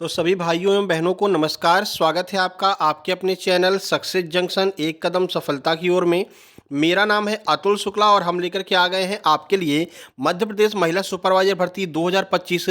तो सभी भाइयों एवं बहनों को नमस्कार। स्वागत है आपका आपके अपने चैनल सक्सेस जंक्शन एक कदम सफलता की ओर में। मेरा नाम है अतुल शुक्ला और हम लेकर के आ गए हैं आपके लिए मध्य प्रदेश महिला सुपरवाइजर भर्ती 2025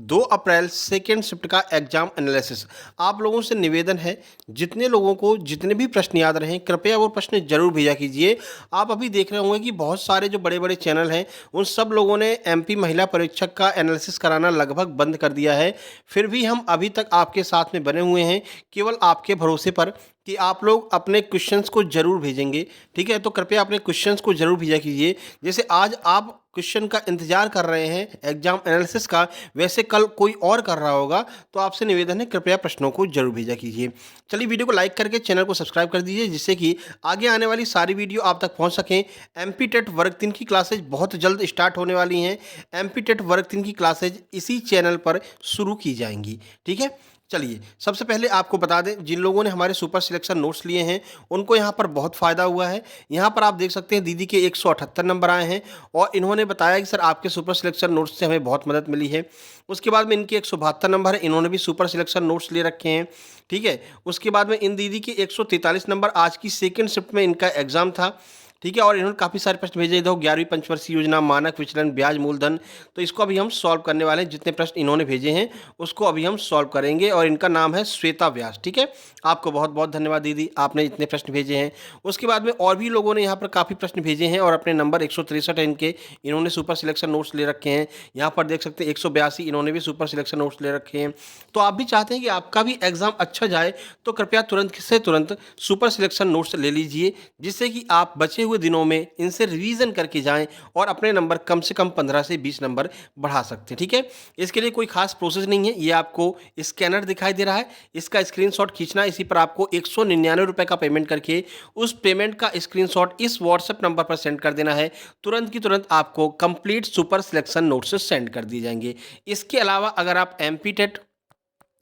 2 अप्रैल सेकेंड शिफ्ट का एग्जाम एनालिसिस। आप लोगों से निवेदन है, जितने लोगों को जितने भी प्रश्न याद रहें कृपया वो प्रश्न जरूर भेजा कीजिए। आप अभी देख रहे होंगे कि बहुत सारे जो बड़े बड़े चैनल हैं उन सब लोगों ने एमपी महिला परीक्षक का एनालिसिस कराना लगभग बंद कर दिया है। फिर भी हम अभी तक आपके साथ में बने हुए हैं, केवल आपके भरोसे पर कि आप लोग अपने क्वेश्चंस को जरूर भेजेंगे। ठीक है, तो कृपया अपने क्वेश्चंस को जरूर भेजा कीजिए। जैसे आज आप क्वेश्चन का इंतजार कर रहे हैं एग्जाम एनालिसिस का, वैसे कल कोई और कर रहा होगा। तो आपसे निवेदन है, कृपया प्रश्नों को जरूर भेजा कीजिए। चलिए वीडियो को लाइक करके चैनल को सब्सक्राइब कर दीजिए, जिससे कि आगे आने वाली सारी वीडियो आप तक पहुंच सकें। एमपी टेट वर्ग 3 की क्लासेज बहुत जल्द स्टार्ट होने वाली हैं। एमपी टेट वर्ग 3 की क्लासेज इसी चैनल पर शुरू की जाएंगी। ठीक है, चलिए सबसे पहले आपको बता दें, जिन लोगों ने हमारे सुपर सिलेक्शन नोट्स लिए हैं उनको यहाँ पर बहुत फ़ायदा हुआ है। यहाँ पर आप देख सकते हैं दीदी के 178 नंबर आए हैं और इन्होंने बताया कि सर आपके सुपर सिलेक्शन नोट्स से हमें बहुत मदद मिली है। उसके बाद में इनके 172 नंबर है, इन्होंने भी सुपर सिलेक्शन नोट्स ले रखे हैं। ठीक है, उसके बाद में इन दीदी के 143 नंबर, आज की सेकेंड शिफ्ट में इनका एग्ज़ाम था। ठीक है, और इन्होंने काफ़ी सारे प्रश्न भेजे। देखो 11वीं पंचवर्षीय योजना, मानक विचलन, ब्याज मूलधन, तो इसको अभी हम सॉल्व करने वाले हैं। जितने प्रश्न इन्होंने भेजे हैं उसको अभी हम सॉल्व करेंगे और इनका नाम है श्वेता व्यास। ठीक है, आपको बहुत बहुत धन्यवाद दीदी, आपने इतने प्रश्न भेजे हैं। उसके बाद में और भी लोगों ने यहाँ पर काफ़ी प्रश्न भेजे हैं और अपने नंबर 163 है इनके, इन्होंने सुपर सिलेक्शन नोट्स ले रखे हैं। यहाँ पर देख सकते हैं 182, इन्होंने भी सुपर सिलेक्शन नोट्स ले रखे हैं। तो आप भी चाहते हैं कि आपका भी एग्जाम अच्छा जाए, तो कृपया तुरंत से तुरंत सुपर सिलेक्शन नोट्स ले लीजिए, जिससे कि आप बचे हुए दिनों में इनसे रिवीजन करके जाएं और अपने नंबर कम से कम 15 से 20 नंबर बढ़ा सकते हैं। ठीक है, इसके लिए कोई खास प्रोसेस नहीं है। ये आपको स्कैनर दिखाई दे रहा है, इसका स्क्रीनशॉट खींचना, इसी पर आपको 199 रुपए का पेमेंट करके उस पेमेंट का स्क्रीनशॉट इस व्हाट्सएप नंबर पर सेंड कर देना है। तुरंत की तुरंत आपको complete super selection notes send कर दिए जाएंगे। इसके अलावा अगर आप एमपी टेट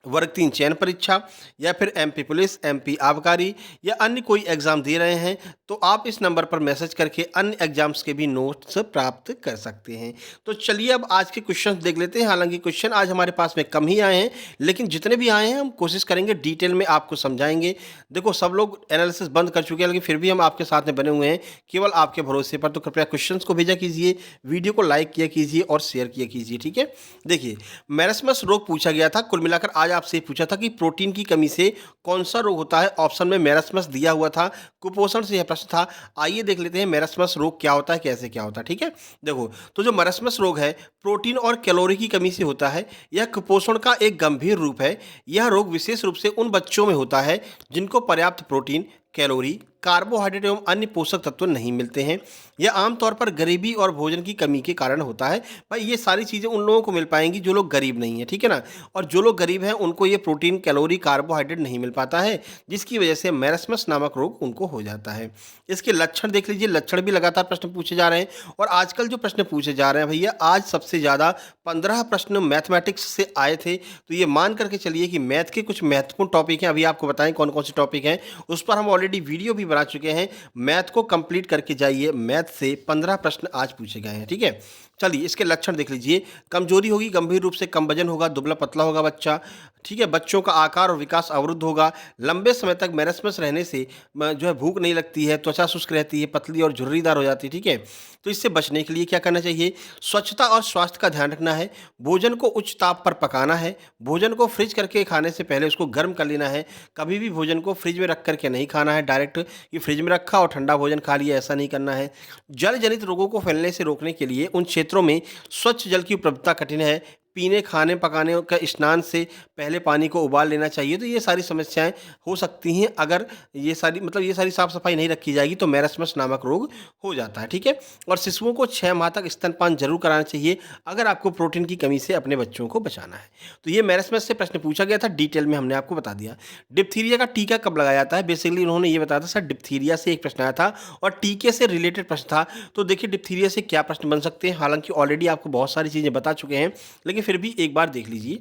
वर्ग 3 चयन परीक्षा या फिर एमपी पुलिस, एमपी आबकारी या अन्य कोई एग्ज़ाम दे रहे हैं, तो आप इस नंबर पर मैसेज करके अन्य एग्जाम्स के भी नोट्स प्राप्त कर सकते हैं। तो चलिए अब आज के क्वेश्चन देख लेते हैं। हालांकि क्वेश्चन आज हमारे पास में कम ही आए हैं, लेकिन जितने भी आए हैं हम कोशिश करेंगे डिटेल में आपको समझाएंगे। देखो सब लोग एनालिसिस बंद कर चुके हैं, लेकिन फिर भी हम आपके साथ में बने हुए हैं केवल आपके भरोसे पर। तो कृपया क्वेश्चन को भेजा कीजिए, वीडियो को लाइक किया कीजिए और शेयर किया कीजिए। ठीक है, देखिए मैरस्मस रोग पूछा गया था। कुल मिलाकर आज आपसे पूछा था कि प्रोटीन की कमी से कौन सा रोग होता है। ऑप्शन में मैरस्मस दिया हुआ था, कुपोषण से यह प्रश्न था। आइए देख लेते हैं मैरस्मस रोग क्या होता है, कैसे क्या होता है। ठीक है, देखो तो जो मैरस्मस रोग है प्रोटीन और कैलोरी की कमी से होता है। यह कुपोषण का एक गंभीर रूप है। यह रोग विशेष रूप से उन बच्चों में होता है जिनको पर्याप्त प्रोटीन, कैलोरी, कार्बोहाइड्रेट एवं अन्य पोषक तत्व नहीं मिलते हैं। यह आमतौर पर गरीबी और भोजन की कमी के कारण होता है। भाई ये सारी चीज़ें उन लोगों को मिल पाएंगी जो लोग गरीब नहीं है, ठीक है ना। और जो लोग गरीब हैं उनको ये प्रोटीन, कैलोरी, कार्बोहाइड्रेट नहीं मिल पाता है, जिसकी वजह से मैरस्मस नामक रोग उनको हो जाता है। इसके लक्षण देख लीजिए, लक्षण भी लगातार प्रश्न पूछे जा रहे हैं। और आजकल जो प्रश्न पूछे जा रहे हैं भैया, आज सबसे ज़्यादा 15 प्रश्न मैथमेटिक्स से आए थे। तो ये मान करके चलिए कि मैथ के कुछ महत्वपूर्ण टॉपिक हैं। अभी आपको बताएं कौन कौन से टॉपिक हैं, उस पर हम ऑलरेडी वीडियो भी बना चुके हैं। मैथ को कंप्लीट करके जाइए, मैथ से 15 प्रश्न आज पूछे गए हैं। ठीक है, चलिए इसके लक्षण देख लीजिए। कमजोरी होगी, गंभीर रूप से कम वजन होगा, दुबला पतला होगा बच्चा। ठीक है, बच्चों का आकार और विकास अवरुद्ध होगा। लंबे समय तक मैरस्मस रहने से जो है भूख नहीं लगती है, त्वचा शुष्क रहती है, पतली और झुर्रीदार हो जाती है। ठीक है, तो इससे बचने के लिए क्या करना चाहिए, स्वच्छता और स्वास्थ्य का ध्यान रखना है। भोजन को उच्च ताप पर पकाना है। भोजन को फ्रिज करके खाने से पहले उसको गर्म कर लेना है। कभी भी भोजन को फ्रिज में रख करके नहीं खाना है, डायरेक्ट कि फ्रिज में रखा और ठंडा भोजन खा लिया, ऐसा नहीं करना है। जल जनित रोगों को फैलने से रोकने के लिए उन क्षेत्रों में स्वच्छ जल की उपलब्धता कठिन है। पीने, खाने, पकाने का स्नान से पहले पानी को उबाल लेना चाहिए। तो ये सारी समस्याएं हो सकती हैं अगर ये सारी साफ सफाई नहीं रखी जाएगी, तो मैरस्मस नामक रोग हो जाता है। ठीक है, और शिशुओं को 6 माह तक स्तनपान जरूर कराना चाहिए अगर आपको प्रोटीन की कमी से अपने बच्चों को बचाना है। तो ये मैरस्मस से प्रश्न पूछा गया था, डिटेल में हमने आपको बता दिया। डिप्थीरिया का टीका कब लगाया जाता है, बेसिकली उन्होंने ये बताया था सर, डिप्थीरिया से एक प्रश्न आया था और टीके से रिलेटेड प्रश्न था। तो देखिए डिप्थीरिया से क्या प्रश्न बन सकते हैं। हालांकि ऑलरेडी आपको बहुत सारी चीज़ें बता चुके हैं, लेकिन फिर भी एक बार देख लीजिए।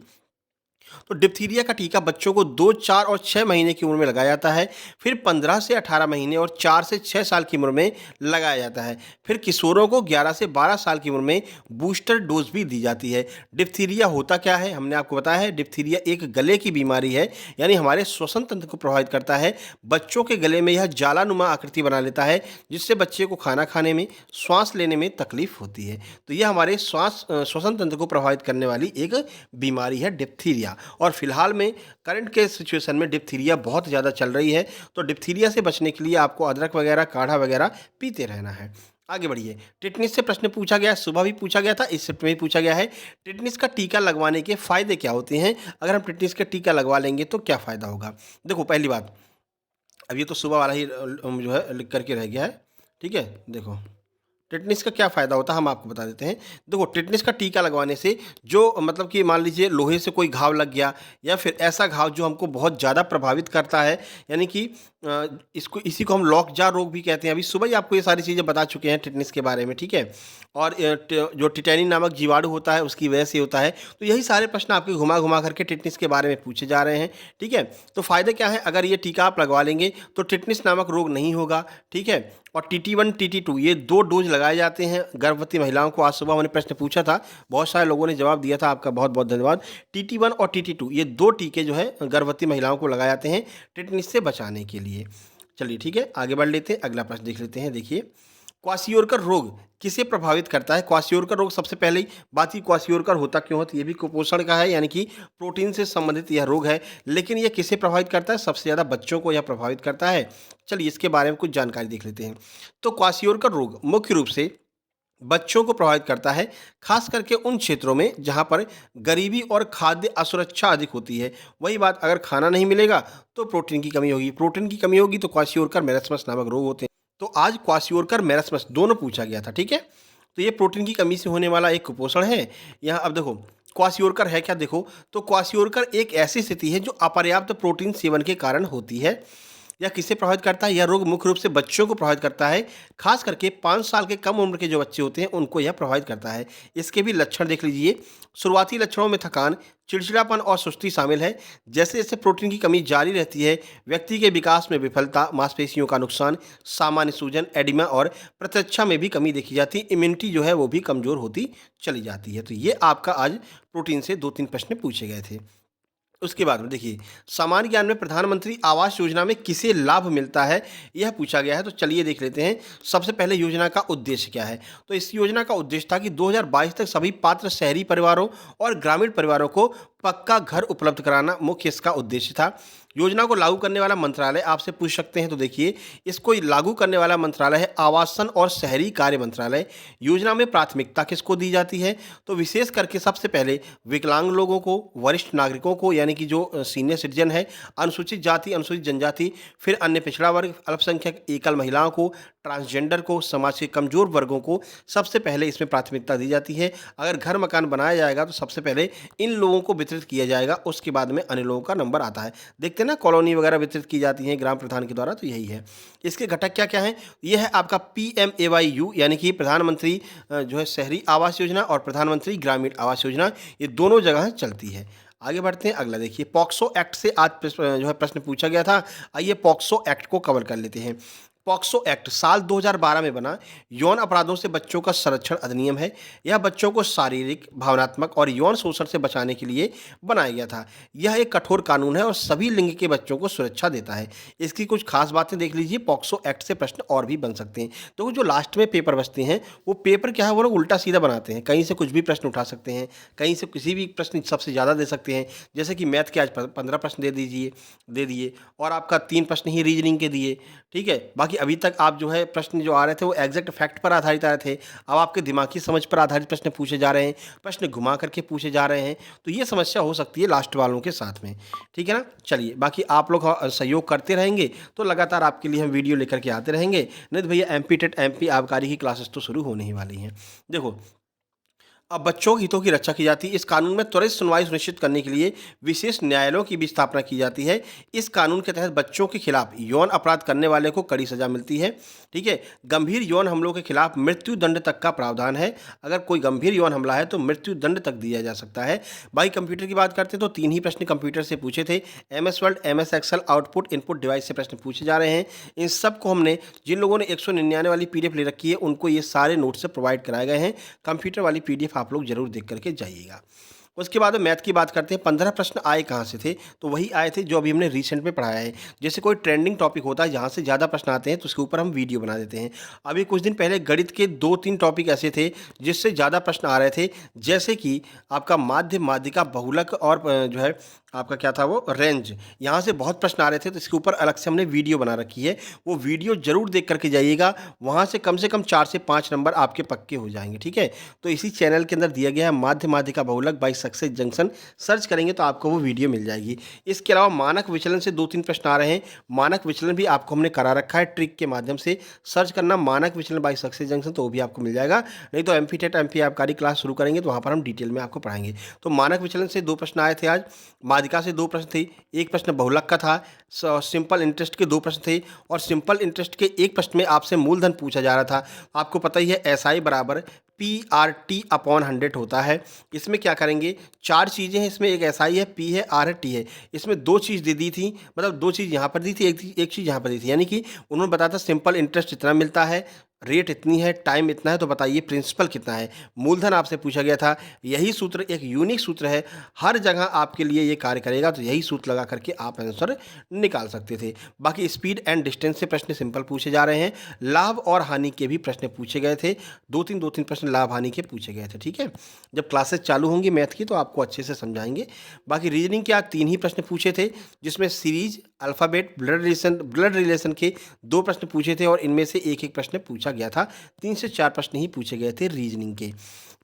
तो डिप्थीरिया का टीका बच्चों को 2, 4 और 6 महीने की उम्र में लगाया जाता है। फिर 15 से 18 महीने और 4 से 6 साल की उम्र में लगाया जाता है। फिर किशोरों को 11 से 12 साल की उम्र में बूस्टर डोज भी दी जाती है। डिप्थीरिया होता क्या है, हमने आपको बताया है। डिप्थीरिया एक गले की बीमारी है, यानी हमारे श्वसन तंत्र को प्रभावित करता है। बच्चों के गले में यह जालानुमा आकृति बना लेता है, जिससे बच्चे को खाना खाने में, श्वास लेने में तकलीफ होती है। तो यह हमारे श्वसन तंत्र को प्रभावित करने वाली एक बीमारी है डिप्थीरिया। और फिलहाल में करंट के सिचुएशन में डिप्थीरिया बहुत ज़्यादा चल रही है। तो डिप्थीरिया से बचने के लिए आपको अदरक वगैरह, काढ़ा वगैरह पीते रहना है। आगे बढ़िए। टिटनिस से प्रश्न पूछा गया, सुबह भी पूछा गया था, इस शिफ्ट में भी पूछा गया है। टिटनिस का टीका लगवाने के फ़ायदे क्या होते हैं? अगर हम टिटनिस का टीका लगवा लेंगे तो क्या फ़ायदा होगा? देखो, पहली बात, अब ये तो सुबह वाला ही जो है लिख करके रह गया है, ठीक है। देखो, टिटनिस का क्या फ़ायदा होता है, हम आपको बता देते हैं। देखो, टिटनिस का टीका लगवाने से जो मतलब कि मान लीजिए लोहे से कोई घाव लग गया, या फिर ऐसा घाव जो हमको बहुत ज़्यादा प्रभावित करता है, यानी कि इसी को हम लॉकजा रोग भी कहते हैं। अभी सुबह ही आपको ये सारी चीज़ें बता चुके हैं टिटनिस के बारे में, ठीक है। और जो टिटेनिन नामक जीवाणु होता है, उसकी वजह से होता है। तो यही सारे प्रश्न आपके घुमा घुमा करके टिटनिस के बारे में पूछे जा रहे हैं, ठीक है। तो फ़ायदे क्या है, अगर ये टीका आप लगवा लेंगे तो टिटनिस नामक रोग नहीं होगा, ठीक है। और TT1 TT2 ये 2 डोज लगाए जाते हैं गर्भवती महिलाओं को। आज सुबह मैंने प्रश्न पूछा था, बहुत सारे लोगों ने जवाब दिया था, आपका बहुत बहुत धन्यवाद। TT1 और TT2 ये 2 टीके जो है गर्भवती महिलाओं को लगाए जाते हैं टिटनिस से बचाने के लिए। चलिए ठीक है, आगे बढ़ लेते हैं, अगला प्रश्न देख लेते हैं। देखिए, क्वाशियोरकर रोग किसे प्रभावित करता है? क्वाशियोरकर रोग, सबसे पहले ही बात ही क्वाशियोरकर होता क्यों है, तो ये भी कुपोषण का है, यानी कि प्रोटीन से संबंधित यह रोग है। लेकिन ये किसे प्रभावित करता है? सबसे ज़्यादा बच्चों को यह प्रभावित करता है। चलिए इसके बारे में कुछ जानकारी देख लेते हैं। तो क्वाशियोरकर रोग मुख्य रूप से बच्चों को प्रभावित करता है, खास करके उन क्षेत्रों में जहां पर गरीबी और खाद्य असुरक्षा अधिक होती है। वही बात, अगर खाना नहीं मिलेगा तो प्रोटीन की कमी होगी, प्रोटीन की कमी होगी तो क्वाशियोरकर मेरस्मस नामक रोग होते हैं। तो आज क्वाशियोरकर मेरस्मस दोनों पूछा गया था, ठीक है। तो ये प्रोटीन की कमी से होने वाला एक कुपोषण है। यहाँ अब देखो, क्वाशियोरकर है क्या, देखो तो क्वाशियोरकर एक ऐसी स्थिति है जो अपर्याप्त प्रोटीन सेवन के कारण होती है। यह किसे प्रभावित करता है? यह रोग मुख्य रूप से बच्चों को प्रभावित करता है, खास करके 5 साल के कम उम्र के जो बच्चे होते हैं उनको यह प्रभावित करता है। इसके भी लक्षण देख लीजिए। शुरुआती लक्षणों में थकान, चिड़चिड़ापन और सुस्ती शामिल है। जैसे जैसे प्रोटीन की कमी जारी रहती है, व्यक्ति के विकास में विफलता, मांसपेशियों का नुकसान, सामान्य सूजन, एडिमा और प्रतिरक्षा में भी कमी देखी जाती है। इम्यूनिटी जो है वो भी कमज़ोर होती चली जाती है। तो ये आपका आज प्रोटीन से 2-3 प्रश्न पूछे गए थे। उसके बाद में देखिए, सामान्य ज्ञान में प्रधानमंत्री आवास योजना में किसे लाभ मिलता है, यह पूछा गया है। तो चलिए देख लेते हैं। सबसे पहले योजना का उद्देश्य क्या है? तो इस योजना का उद्देश्य था कि 2022 तक सभी पात्र शहरी परिवारों और ग्रामीण परिवारों को पक्का घर उपलब्ध कराना मुख्य इसका उद्देश्य था। योजना को लागू करने वाला मंत्रालय आपसे पूछ सकते हैं, तो देखिए, इसको लागू करने वाला मंत्रालय है आवासन और शहरी कार्य मंत्रालय। योजना में प्राथमिकता किसको दी जाती है? तो विशेष करके सबसे पहले विकलांग लोगों को, वरिष्ठ नागरिकों को, यानी कि जो सीनियर सिटीजन है, अनुसूचित जाति, अनुसूचित जनजाति, फिर अन्य पिछड़ा वर्ग, अल्पसंख्यक, एकल महिलाओं को, ट्रांसजेंडर को, समाज के कमजोर वर्गों को सबसे पहले इसमें प्राथमिकता दी जाती है। अगर घर मकान बनाया जाएगा तो सबसे पहले इन लोगों को वितरित किया जाएगा, उसके बाद में अन्य लोगों का नंबर आता है। देखते हैं ना, कॉलोनी वगैरह वितरित की जाती हैं ग्राम प्रधान के द्वारा, तो यही है। इसके घटक क्या क्या हैं? यह है आपका PMAYU, यानी कि प्रधानमंत्री जो है शहरी आवास योजना और प्रधानमंत्री ग्रामीण आवास योजना, ये दोनों जगह चलती है। आगे बढ़ते हैं, अगला देखिए, पॉक्सो एक्ट से आज जो है प्रश्न पूछा गया था। आइए पॉक्सो एक्ट को कवर कर लेते हैं। पॉक्सो एक्ट साल 2012 में बना यौन अपराधों से बच्चों का संरक्षण अधिनियम है। यह बच्चों को शारीरिक, भावनात्मक और यौन शोषण से बचाने के लिए बनाया गया था। यह एक कठोर कानून है और सभी लिंग के बच्चों को सुरक्षा देता है। इसकी कुछ खास बातें देख लीजिए। पॉक्सो एक्ट से प्रश्न और भी बन सकते हैं। तो जो लास्ट में पेपर बचते हैं, वो पेपर क्या है, वो लोग उल्टा सीधा बनाते हैं। कहीं से कुछ भी प्रश्न उठा सकते हैं, कहीं से किसी भी प्रश्न सबसे ज़्यादा दे सकते हैं। जैसे कि मैथ के आज 15 प्रश्न दे दिए और आपका 3 प्रश्न ही रीजनिंग के दिए, ठीक है। बाकी अभी तक आप जो है प्रश्न जो आ रहे थे वो एग्जैक्ट फैक्ट पर आधारित आ रहे थे। अब आपके दिमागी समझ पर आधारित प्रश्न पूछे जा रहे हैं, प्रश्न घुमा करके पूछे जा रहे हैं। तो ये समस्या हो सकती है लास्ट वालों के साथ में, ठीक है ना। चलिए, बाकी आप लोग सहयोग करते रहेंगे तो लगातार आपके लिए हम वीडियो लेकर के आते रहेंगे। नहीं तो भैया MP टेट MP आबकारी की क्लासेस तो शुरू होने ही वाली हैं। देखो, अब बच्चों के हितों की रक्षा की जाती है। इस कानून में त्वरित सुनवाई सुनिश्चित करने के लिए विशेष न्यायालयों की भी स्थापना की जाती है। इस कानून के तहत बच्चों के खिलाफ यौन अपराध करने वाले को कड़ी सजा मिलती है। ठीक है। गंभीर यौन हमलों के खिलाफ मृत्यु दंड तक का प्रावधान है। अगर कोई गंभीर यौन हमला है तो मृत्यु दंड तक दिया जा सकता है। भाई कंप्यूटर की बात करते हैं तो 3 ही प्रश्न कंप्यूटर से पूछे थे। MS word, MS excel, output input device से प्रश्न पूछे जा रहे हैं। इन सब को हमने, जिन लोगों ने 199 वाली पीडीएफ ले रखी है, उनको ये सारे नोट्स प्रोवाइड कराए गए हैं। कंप्यूटर वाली पीडीएफ आप लोग जरूर देख करके जाइएगा। उसके बाद मैथ की बात करते हैं। 15 प्रश्न आए कहाँ से थे? तो वही आए थे जो अभी हमने रिसेंट में पढ़ाया है। जैसे कोई ट्रेंडिंग टॉपिक होता है जहाँ से ज़्यादा प्रश्न आते हैं तो उसके ऊपर हम वीडियो बना देते हैं। अभी कुछ दिन पहले गणित के 2-3 टॉपिक ऐसे थे जिससे ज़्यादा प्रश्न आ रहे थे, जैसे कि आपका माध्य, माध्यिका, बहुलक और जो है आपका क्या था वो रेंज, यहाँ से बहुत प्रश्न आ रहे थे तो इसके ऊपर अलग से हमने वीडियो बना रखी है। वो वीडियो जरूर देख करके जाइएगा, वहाँ से कम 4 से 5 नंबर आपके पक्के हो जाएंगे। ठीक है। तो इसी चैनल के अंदर दिया गया है माध्य, माध्यिका, बहुलक बाई सक्सेस जंक्शन, सर्च करेंगे तो आपको वो वीडियो मिल जाएगी। इसके अलावा मानक विचलन से 2-3 प्रश्न आ रहे हैं। मानक विचलन भी आपको हमने करा रखा है ट्रिक के माध्यम से। सर्च करना मानक विचलन बाई सक्सेस जंक्शन, तो वो भी आपको मिल जाएगा। नहीं तो एमपी टेट, एमपी आबकारी क्लास शुरू करेंगे तो वहाँ पर हम डिटेल में आपको पढ़ाएंगे। तो मानक विचलन से 2 प्रश्न आए थे आज, माध्यिका से 2 प्रश्न थे, एक प्रश्न बहुलक का था, सिंपल इंटरेस्ट के 2 प्रश्न थे, और सिंपल इंटरेस्ट के एक प्रश्न में आपसे मूलधन पूछा जा रहा था। आपको पता ही है एसआई बराबर PRT अपॉन 100 होता है। इसमें क्या करेंगे, 4 चीज़ें हैं इसमें, एक एसआई है, पी है, आर है, टी है। इसमें 2 चीज़ दे दी थी, मतलब 2 चीज़ यहाँ पर दी थी, एक चीज़ यहाँ पर दी थी, यानी कि उन्होंने बताया था सिंपल इंटरेस्ट इतना मिलता है, रेट इतनी है, टाइम इतना है, तो बताइए प्रिंसिपल कितना है। मूलधन आपसे पूछा गया था। यही सूत्र एक यूनिक सूत्र है, हर जगह आपके लिए ये कार्य करेगा, तो यही सूत्र लगा करके आप आंसर निकाल सकते थे। बाकी स्पीड एंड डिस्टेंस से प्रश्न सिंपल पूछे जा रहे हैं। लाभ और हानि के भी प्रश्न पूछे गए थे, 2-3 प्रश्न लाभ हानि के पूछे गए थे। ठीक है। जब क्लासेस चालू होंगी मैथ की तो आपको अच्छे से समझाएंगे। बाकी रीजनिंग के आज 3 ही प्रश्न पूछे थे, जिसमें सीरीज, अल्फ़ाबेट, ब्लड रिलेशन के 2 प्रश्न पूछे थे और इनमें से एक प्रश्न पूछा गया था। 3 से 4 प्रश्न ही पूछे गए थे रीजनिंग के।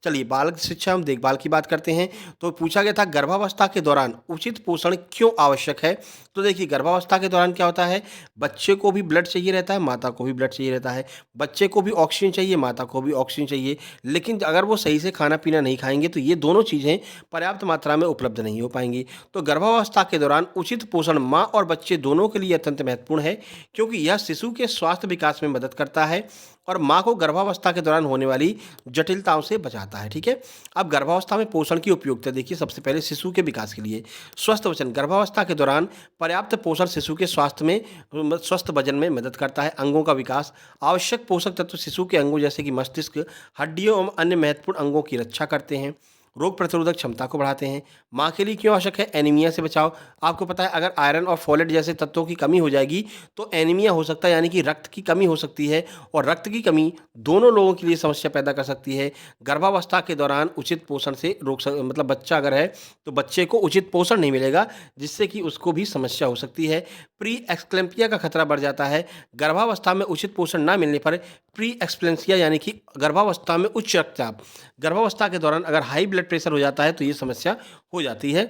चलिए बाल शिक्षा एवं देखभाल की बात करते हैं। तो पूछा गया था गर्भावस्था के दौरान उचित पोषण क्यों आवश्यक है? तो देखिए गर्भावस्था के दौरान क्या होता है, बच्चे को भी ब्लड चाहिए रहता है, माता को भी ब्लड चाहिए रहता है। बच्चे को भी ऑक्सीजन चाहिए, माता को भी ऑक्सीजन चाहिए। लेकिन अगर वो सही से खाना पीना नहीं खाएंगे तो ये दोनों चीज़ें पर्याप्त मात्रा में उपलब्ध नहीं हो पाएंगी। तो गर्भावस्था के दौरान उचित पोषण माँ और बच्चे दोनों के लिए अत्यंत महत्वपूर्ण है, क्योंकि यह शिशु के स्वास्थ्य विकास में मदद करता है और माँ को गर्भावस्था के दौरान होने वाली जटिलताओं से बचाता है। ठीक है। अब गर्भावस्था में पोषण की उपयोगिता देखिए। सबसे पहले शिशु के विकास के लिए स्वस्थ वजन, गर्भावस्था के दौरान पर्याप्त पोषण शिशु के स्वास्थ्य में, स्वस्थ वजन में मदद करता है। अंगों का विकास, आवश्यक पोषक तत्व शिशु के अंगों जैसे कि मस्तिष्क, हड्डियों एवं अन्य महत्वपूर्ण अंगों की रक्षा करते हैं। रोग प्रतिरोधक क्षमता को बढ़ाते हैं। माँ के लिए क्यों आवश्यक है, एनीमिया से बचाव। आपको पता है अगर आयरन और फोलेट जैसे तत्वों की कमी हो जाएगी तो एनीमिया हो सकता है, यानी कि रक्त की कमी हो सकती है, और रक्त की कमी दोनों लोगों के लिए समस्या पैदा कर सकती है। गर्भावस्था के दौरान उचित पोषण से मतलब बच्चा अगर है तो बच्चे को उचित पोषण नहीं मिलेगा, जिससे कि उसको भी समस्या हो सकती है। प्री एक्सक्लेम्पिया का खतरा बढ़ जाता है। गर्भावस्था में उचित पोषण न मिलने पर प्री एक्सप्लेंसिया यानी कि गर्भावस्था में उच्च रक्तचाप, गर्भावस्था के दौरान अगर हाई ब्लड प्रेशर हो जाता है तो ये समस्या हो जाती है।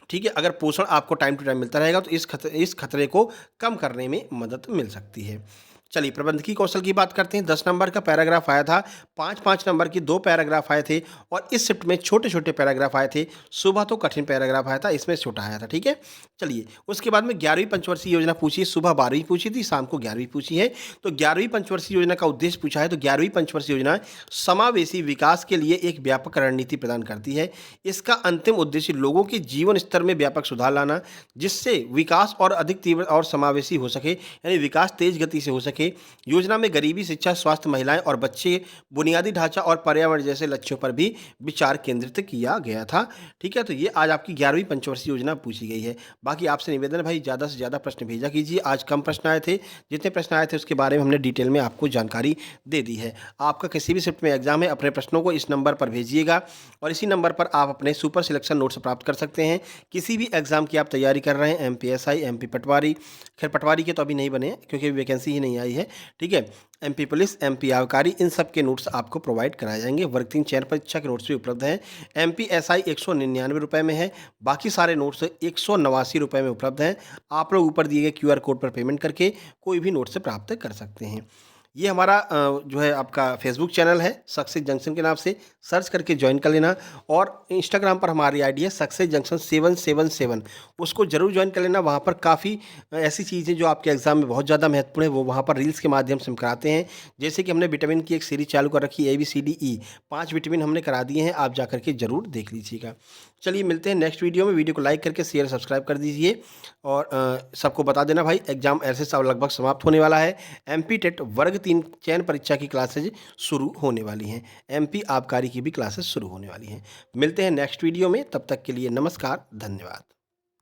ठीक है। अगर पोषण आपको टाइम टू टाइम मिलता रहेगा तो इस खतरे को कम करने में मदद मिल सकती है। चलिए प्रबंधकीय कौशल की बात करते हैं। 10 नंबर का पैराग्राफ आया था, 5-5 नंबर की 2 पैराग्राफ आए थे, और इस शिफ्ट में छोटे छोटे पैराग्राफ आए थे। सुबह तो कठिन पैराग्राफ आया था, इसमें छोटा आया था। ठीक है। चलिए उसके बाद में 11वीं पंचवर्षीय योजना पूछी, सुबह 12वीं पूछी थी, शाम को 11वीं पूछी है। तो 11वीं पंचवर्षीय योजना का उद्देश्य पूछा है, तो 11वीं पंचवर्षीय योजना समावेशी विकास के लिए एक व्यापक रणनीति प्रदान करती है। इसका अंतिम उद्देश्य लोगों के जीवन स्तर में व्यापक सुधार लाना, जिससे विकास और अधिक तीव्र और समावेशी हो सके, यानी विकास तेज गति से हो सके। योजना में गरीबी, शिक्षा, स्वास्थ्य, महिलाएं और बच्चे, बुनियादी ढांचा और पर्यावरण जैसे लक्ष्यों पर भी विचार केंद्रित किया गया था। ठीक है। तो ये आज आपकी 11वीं पंचवर्षीय योजना पूछी गई है। बाकी आपसे निवेदन है भाई ज़्यादा से ज़्यादा प्रश्न भेजा कीजिए। आज कम प्रश्न आए थे, जितने प्रश्न आए थे उसके बारे में हमने डिटेल में आपको जानकारी दे दी है। आपका किसी भी शिफ्ट में एग्जाम है, अपने प्रश्नों को इस नंबर पर भेजिएगा और इसी नंबर पर आप अपने सुपर सिलेक्शन नोट्स प्राप्त कर सकते हैं। किसी भी एग्जाम की आप तैयारी कर रहे हैं, MPSI, MP पटवारी, खैर पटवारी के तो अभी नहीं बने क्योंकि वैकेंसी ही नहीं आई है। ठीक है। MP पुलिस, MP आबकारी, इन सब के नोट्स आपको प्रोवाइड कराए जाएंगे। वर्ग 3 चयन परीक्षा के नोट्स भी उपलब्ध हैं। MPSI 199 रुपये में है, बाकी सारे नोट्स 189 रुपये में उपलब्ध हैं। आप लोग ऊपर दिए गए QR कोड पर पेमेंट करके कोई भी नोट्स प्राप्त कर सकते हैं। ये हमारा जो है आपका फेसबुक चैनल है सक्सेस जंक्शन के नाम से, सर्च करके ज्वाइन कर लेना। और इंस्टाग्राम पर हमारी आईडी है सक्सेस जंक्शन 777, उसको जरूर ज्वाइन कर लेना। वहाँ पर काफ़ी ऐसी चीज़ें जो आपके एग्जाम में बहुत ज़्यादा महत्वपूर्ण है वो वहाँ पर रील्स के माध्यम से हम कराते हैं। जैसे कि हमने विटामिन की एक सीरीज चालू कर रखी है, ABCDE 5 विटामिन हमने करा दिए हैं, आप जा करके ज़रूर देख लीजिएगा। चलिए मिलते हैं नेक्स्ट वीडियो में। वीडियो को लाइक करके शेयर सब्सक्राइब कर दीजिए और सबको बता देना भाई एग्जाम ऐसे सब लगभग समाप्त होने वाला है। MP टेट वर्ग 3 चयन परीक्षा की क्लासेज शुरू होने वाली हैं। MP आबकारी की भी क्लासेस शुरू होने वाली हैं। मिलते हैं नेक्स्ट वीडियो में, तब तक के लिए नमस्कार, धन्यवाद।